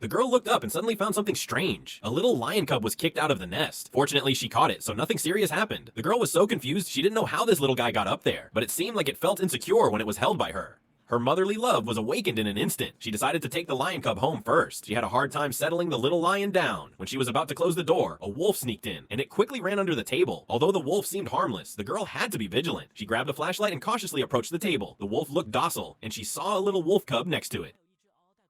The girl looked up and suddenly found something strange. A little lion cub was kicked out of the nest. Fortunately, she caught it, so nothing serious happened. The girl was so confused she didn't know how this little guy got up there, but it seemed like it felt insecure when it was held by her. Her motherly love was awakened in an instant. She decided to take the lion cub home first. She had a hard time settling the little lion down. When she was about to close the door, a wolf sneaked in, and it quickly ran under the table. Although the wolf seemed harmless, the girl had to be vigilant. She grabbed a flashlight and cautiously approached the table. The wolf looked docile, and she saw a little wolf cub next to it.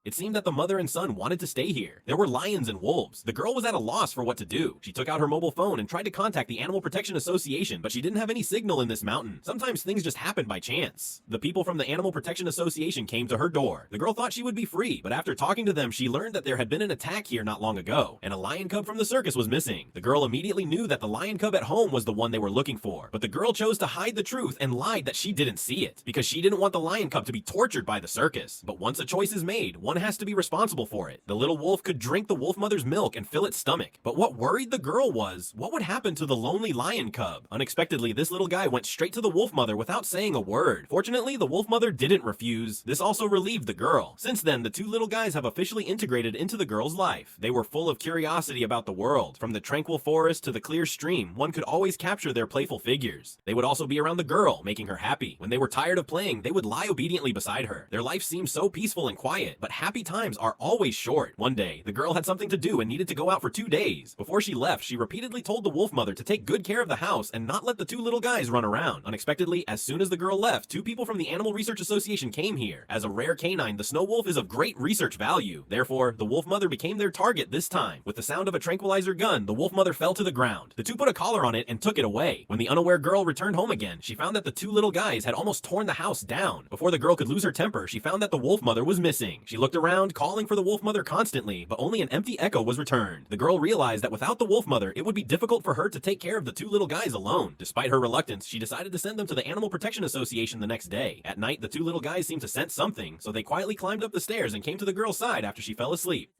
It seemed that the mother and son wanted to stay here. There were lions and wolves. The girl was at a loss for what to do. She took out her mobile phone and tried to contact the Animal Protection Association, but she didn't have any signal in this mountain. Sometimes things just happen by chance. The people from the Animal Protection Association came to her door. The girl thought she would be free, but after talking to them, she learned that there had been an attack here not long ago, and a lion cub from the circus was missing. The girl immediately knew that the lion cub at home was the one they were looking for, but the girl chose to hide the truth and lied that she didn't see it, because she didn't want the lion cub to be tortured by the circus. But once a choice is made, one has to be responsible for it. The little wolf could drink the wolf mother's milk and fill its stomach. But what worried the girl was, what would happen to the lonely lion cub? Unexpectedly, this little guy went straight to the wolf mother without saying a word. Fortunately, the wolf mother didn't refuse. This also relieved the girl. Since then, the two little guys have officially integrated into the girl's life. They were full of curiosity about the world. From the tranquil forest to the clear stream, one could always capture their playful figures. They would also be around the girl, making her happy. When they were tired of playing, they would lie obediently beside her. Their life seemed so peaceful and quiet, but happy times are always short. One day, the girl had something to do and needed to go out for 2 days. Before she left, she repeatedly told the wolf mother to take good care of the house and not let the two little guys run around. Unexpectedly, as soon as the girl left, 2 people from the Animal Research Association came here. As a rare canine, the snow wolf is of great research value. Therefore, the wolf mother became their target this time. With the sound of a tranquilizer gun, the wolf mother fell to the ground. The two put a collar on it and took it away. When the unaware girl returned home again, she found that the 2 little guys had almost torn the house down. Before the girl could lose her temper, she found that the wolf mother was missing. She looked around, calling for the wolf mother constantly, but only an empty echo was returned. The girl realized that without the wolf mother, it would be difficult for her to take care of the 2 little guys alone. Despite her reluctance, she decided to send them to the Animal Protection Association the next day. At night, the 2 little guys seemed to sense something, so they quietly climbed up the stairs and came to the girl's side after she fell asleep.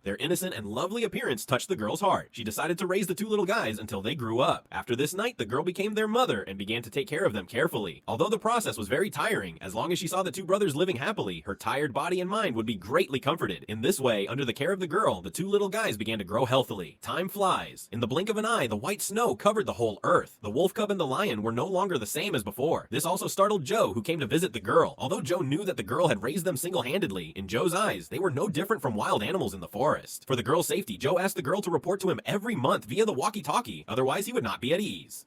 Their innocent and lovely appearance touched the girl's heart. She decided to raise the 2 little guys until they grew up. After this night, the girl became their mother and began to take care of them carefully. Although the process was very tiring, as long as she saw the 2 brothers living happily, her tired body and mind would be greatly comforted. In this way, under the care of the girl, the 2 little guys began to grow healthily. Time flies. In the blink of an eye, the white snow covered the whole earth. The wolf cub and the lion were no longer the same as before. This also startled Joe, who came to visit the girl. Although Joe knew that the girl had raised them single-handedly, in Joe's eyes, they were no different from wild animals in the forest. For the girl's safety, Joe asked the girl to report to him every month via the walkie-talkie, otherwise he would not be at ease.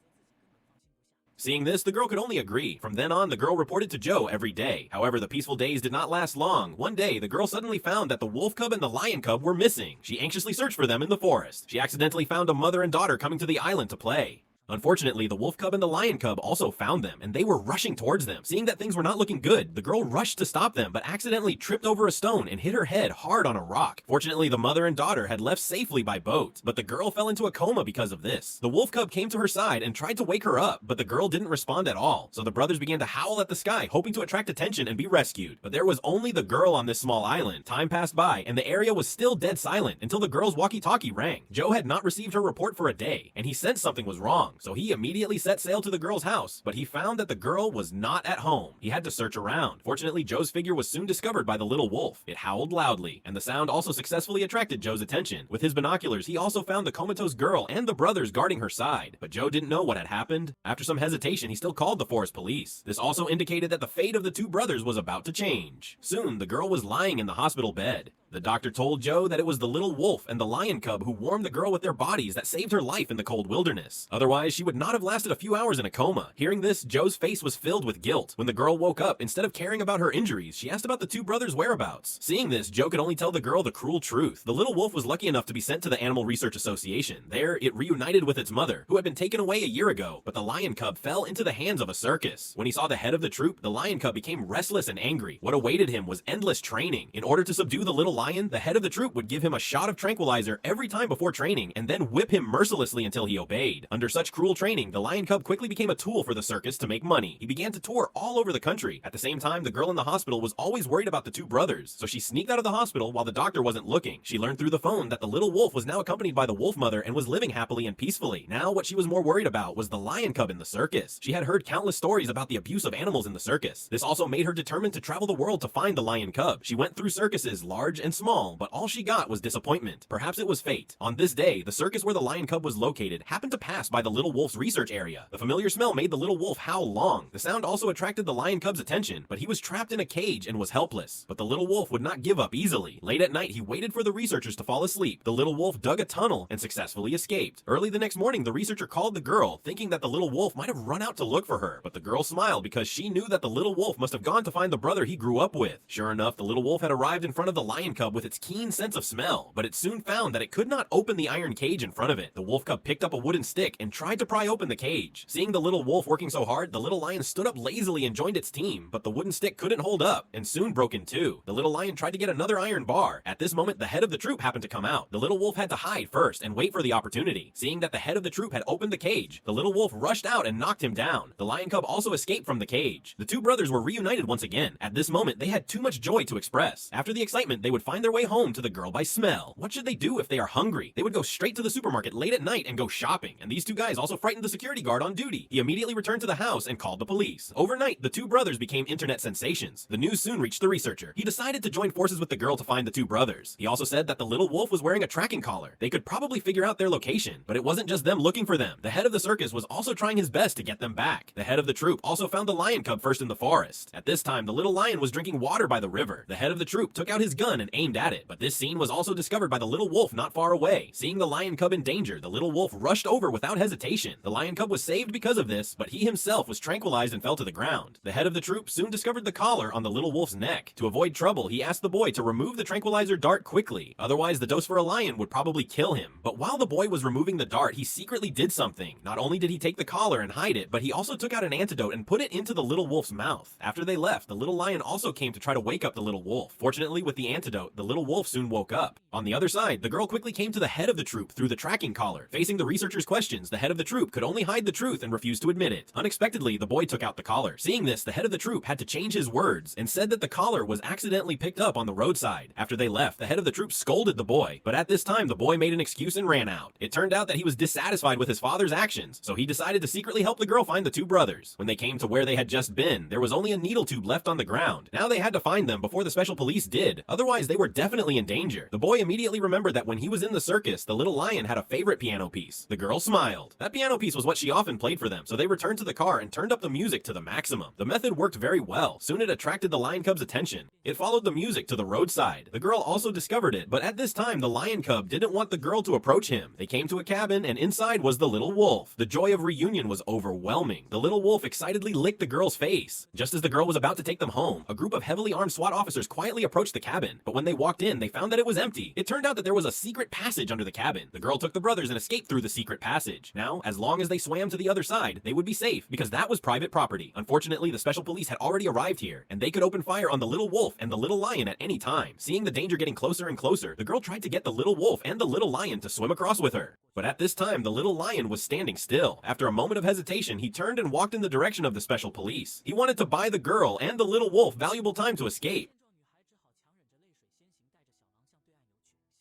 Seeing this, the girl could only agree. From then on, the girl reported to Joe every day. However, the peaceful days did not last long. One day, the girl suddenly found that the wolf cub and the lion cub were missing. She anxiously searched for them in the forest. She accidentally found a mother and daughter coming to the island to play. Unfortunately, the wolf cub and the lion cub also found them, and they were rushing towards them. Seeing that things were not looking good, the girl rushed to stop them, but accidentally tripped over a stone and hit her head hard on a rock. Fortunately, the mother and daughter had left safely by boat, but the girl fell into a coma because of this. The wolf cub came to her side and tried to wake her up, but the girl didn't respond at all. So the brothers began to howl at the sky, hoping to attract attention and be rescued. But there was only the girl on this small island. Time passed by, and the area was still dead silent until the girl's walkie-talkie rang. Joe had not received her report for a day, and he sensed something was wrong, so he immediately set sail to the girl's house, but he found that the girl was not at home. He had to search around. Fortunately, Joe's figure was soon discovered by the little wolf. It howled loudly, and the sound also successfully attracted Joe's attention. With his binoculars, he also found the comatose girl and the brothers guarding her side, but Joe didn't know what had happened. After some hesitation, he still called the forest police. This also indicated that the fate of the 2 brothers was about to change. Soon, the girl was lying in the hospital bed. The doctor told Joe that it was the little wolf and the lion cub who warmed the girl with their bodies that saved her life in the cold wilderness. Otherwise, she would not have lasted a few hours in a coma. Hearing this, Joe's face was filled with guilt. When the girl woke up, instead of caring about her injuries, she asked about the 2 brothers' whereabouts. Seeing this, Joe could only tell the girl the cruel truth. The little wolf was lucky enough to be sent to the Animal Research Association. There, it reunited with its mother, who had been taken away a year ago, but the lion cub fell into the hands of a circus. When he saw the head of the troop, the lion cub became restless and angry. What awaited him was endless training. In order to subdue the little lion, the head of the troop would give him a shot of tranquilizer every time before training, and then whip him mercilessly until he obeyed. Under such cruel training, the lion cub quickly became a tool for the circus to make money. He began to tour all over the country. At the same time, the girl in the hospital was always worried about the 2 brothers, so she sneaked out of the hospital while the doctor wasn't looking. She learned through the phone that the little wolf was now accompanied by the wolf mother and was living happily and peacefully. Now, what she was more worried about was the lion cub in the circus. She had heard countless stories about the abuse of animals in the circus. This also made her determined to travel the world to find the lion cub. She went through circuses, large and and small, but all she got was disappointment. Perhaps it was fate. On this day, the circus where the lion cub was located happened to pass by the little wolf's research area. The familiar smell made the little wolf howl long. The sound also attracted the lion cub's attention, but he was trapped in a cage and was helpless. But the little wolf would not give up easily. Late at night, he waited for the researchers to fall asleep. The little wolf dug a tunnel and successfully escaped. Early the next morning, the researcher called the girl, thinking that the little wolf might have run out to look for her. But the girl smiled because she knew that the little wolf must have gone to find the brother he grew up with. Sure enough, the little wolf had arrived in front of the lion cub with its keen sense of smell, but it soon found that it could not open the iron cage in front of it. The wolf cub picked up a wooden stick and tried to pry open the cage. Seeing the little wolf working so hard, the little lion stood up lazily and joined its team, but the wooden stick couldn't hold up and soon broke in two. The little lion tried to get another iron bar. At this moment, the head of the troop happened to come out. The little wolf had to hide first and wait for the opportunity. Seeing that the head of the troop had opened the cage, the little wolf rushed out and knocked him down. The lion cub also escaped from the cage. The two brothers were reunited once again. At this moment, they had too much joy to express. After the excitement, they would find their way home to the girl by smell. What should they do if they are hungry? They would go straight to the supermarket late at night and go shopping. And these two guys also frightened the security guard on duty. He immediately returned to the house and called the police. Overnight, the two brothers became internet sensations. The news soon reached the researcher. He decided to join forces with the girl to find the two brothers. He also said that the little wolf was wearing a tracking collar. They could probably figure out their location, but it wasn't just them looking for them. The head of the circus was also trying his best to get them back. The head of the troop also found the lion cub first in the forest. At this time, the little lion was drinking water by the river. The head of the troop took out his gun and aimed at it, but this scene was also discovered by the little wolf not far away. Seeing the lion cub in danger, the little wolf rushed over without hesitation. The lion cub was saved because of this, but he himself was tranquilized and fell to the ground. The head of the troop soon discovered the collar on the little wolf's neck. To avoid trouble, he asked the boy to remove the tranquilizer dart quickly, otherwise the dose for a lion would probably kill him. But while the boy was removing the dart, he secretly did something. Not only did he take the collar and hide it, but he also took out an antidote and put it into the little wolf's mouth. After they left, the little lion also came to try to wake up the little wolf. Fortunately, with the antidote, the little wolf soon woke up. On the other side, the girl quickly came to the head of the troop through the tracking collar. Facing the researchers' questions, the head of the troop could only hide the truth and refuse to admit it. Unexpectedly, the boy took out the collar. Seeing this, the head of the troop had to change his words and said that the collar was accidentally picked up on the roadside. After they left, the head of the troop scolded the boy, but at this time, the boy made an excuse and ran out. It turned out that he was dissatisfied with his father's actions, so he decided to secretly help the girl find the two brothers. When they came to where they had just been, there was only a needle tube left on the ground. Now they had to find them before the special police did, otherwise they were definitely in danger. The boy immediately remembered that when he was in the circus, the little lion had a favorite piano piece. The girl smiled. That piano piece was what she often played for them, so they returned to the car and turned up the music to the maximum. The method worked very well. Soon it attracted the lion cub's attention. It followed the music to the roadside. The girl also discovered it, but at this time the lion cub didn't want the girl to approach him. They came to a cabin and inside was the little wolf. The joy of reunion was overwhelming. The little wolf excitedly licked the girl's face. Just as the girl was about to take them home, a group of heavily armed SWAT officers quietly approached the cabin, but when they walked in, they found that it was empty. It turned out that there was a secret passage under the cabin. The girl took the brothers and escaped through the secret passage. Now, as long as they swam to the other side, they would be safe because that was private property. Unfortunately, the special police had already arrived here, and they could open fire on the little wolf and the little lion at any time. Seeing the danger getting closer and closer, the girl tried to get the little wolf and the little lion to swim across with her. But at this time, the little lion was standing still. After a moment of hesitation, he turned and walked in the direction of the special police. He wanted to buy the girl and the little wolf valuable time to escape.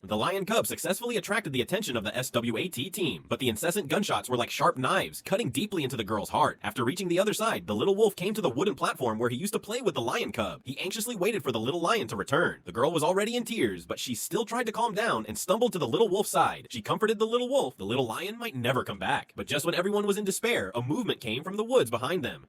The lion cub successfully attracted the attention of the SWAT team, but the incessant gunshots were like sharp knives, cutting deeply into the girl's heart. After reaching the other side, the little wolf came to the wooden platform where he used to play with the lion cub. He anxiously waited for the little lion to return. The girl was already in tears, but she still tried to calm down and stumbled to the little wolf's side. She comforted the little wolf. The little lion might never come back. But just when everyone was in despair, a movement came from the woods behind them.